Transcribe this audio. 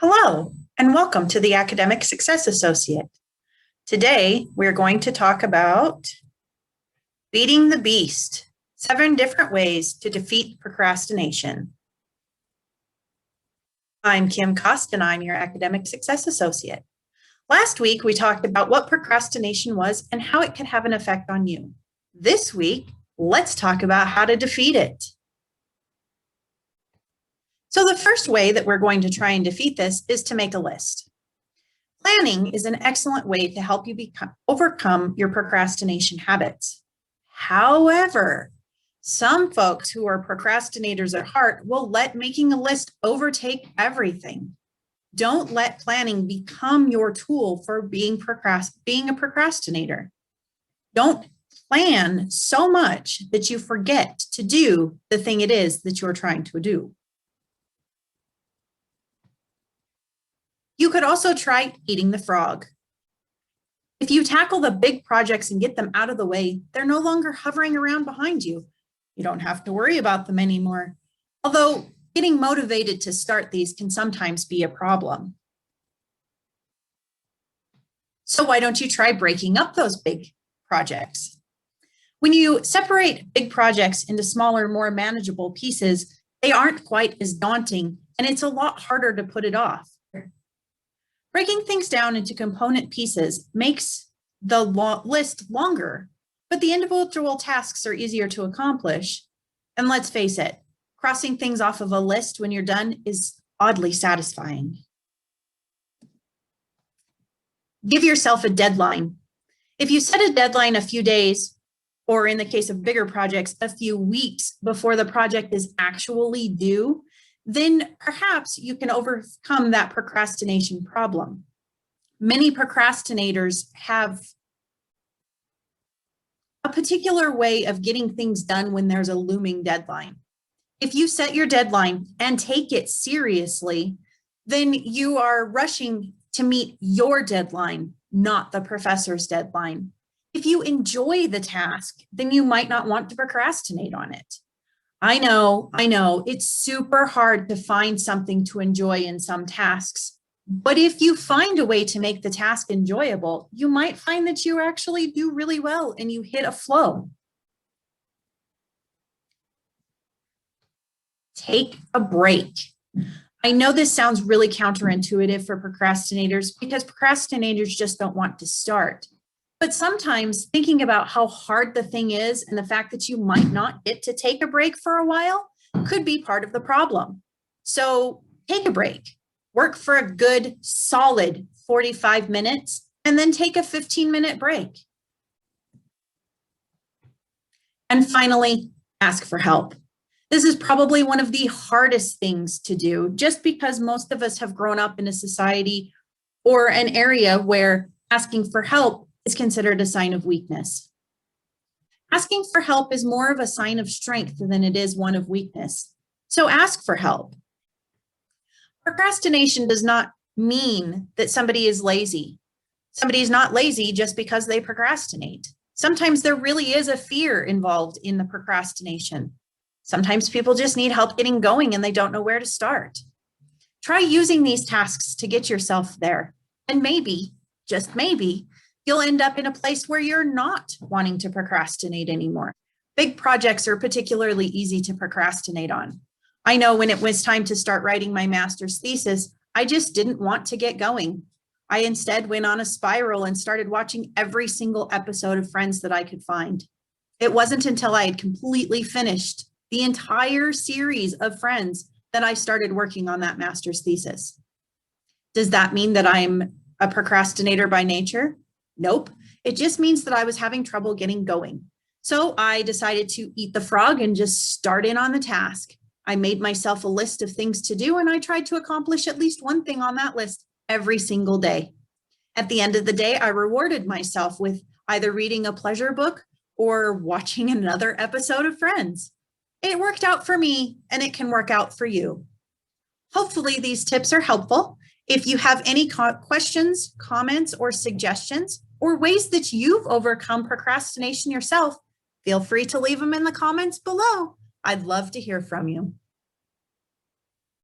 Hello, and welcome to the Academic Success Associate. Today, we're going to talk about beating the beast, 7 different ways to defeat procrastination. I'm Kim Kost, and I'm your Academic Success Associate. Last week, we talked about what procrastination was and how it could have an effect on you. This week, let's talk about how to defeat it. So the first way that we're going to try and defeat this is to make a list. Planning is an excellent way to help you overcome your procrastination habits. However, some folks who are procrastinators at heart will let making a list overtake everything. Don't let planning become your tool for being a procrastinator. Don't plan so much that you forget to do the thing it is that you're trying to do. You could also try eating the frog. If you tackle the big projects and get them out of the way, they're no longer hovering around behind you. You don't have to worry about them anymore. Although getting motivated to start these can sometimes be a problem. So why don't you try breaking up those big projects? When you separate big projects into smaller, more manageable pieces, they aren't quite as daunting, and it's a lot harder to put it off. Breaking things down into component pieces makes the list longer, but the individual tasks are easier to accomplish. And let's face it, crossing things off of a list when you're done is oddly satisfying. Give yourself a deadline. If you set a deadline a few days, or in the case of bigger projects, a few weeks before the project is actually due, then perhaps you can overcome that procrastination problem. Many procrastinators have a particular way of getting things done when there's a looming deadline. If you set your deadline and take it seriously, then you are rushing to meet your deadline, not the professor's deadline. If you enjoy the task, then you might not want to procrastinate on it. I know, it's super hard to find something to enjoy in some tasks, but if you find a way to make the task enjoyable, you might find that you actually do really well and you hit a flow. Take a break. I know this sounds really counterintuitive for procrastinators because procrastinators just don't want to start. But sometimes thinking about how hard the thing is and the fact that you might not get to take a break for a while could be part of the problem. So take a break, work for a good solid 45 minutes, and then take a 15-minute break. And finally, ask for help. This is probably one of the hardest things to do just because most of us have grown up in a society or an area where asking for help is considered a sign of weakness. Asking for help is more of a sign of strength than it is one of weakness. So ask for help. Procrastination does not mean that somebody is lazy. Somebody is not lazy just because they procrastinate. Sometimes there really is a fear involved in the procrastination. Sometimes people just need help getting going and they don't know where to start. Try using these tasks to get yourself there. And maybe, just maybe, you'll end up in a place where you're not wanting to procrastinate anymore. Big projects are particularly easy to procrastinate on. I know when it was time to start writing my master's thesis, I just didn't want to get going. I instead went on a spiral and started watching every single episode of Friends that I could find. It wasn't until I had completely finished the entire series of Friends that I started working on that master's thesis. Does that mean that I'm a procrastinator by nature? Nope. It just means that I was having trouble getting going. So I decided to eat the frog and just start in on the task. I made myself a list of things to do, and I tried to accomplish at least one thing on that list every single day. At the end of the day, I rewarded myself with either reading a pleasure book or watching another episode of Friends. It worked out for me, and it can work out for you. Hopefully, these tips are helpful. If you have any questions, comments, or suggestions, or ways that you've overcome procrastination yourself, feel free to leave them in the comments below. I'd love to hear from you.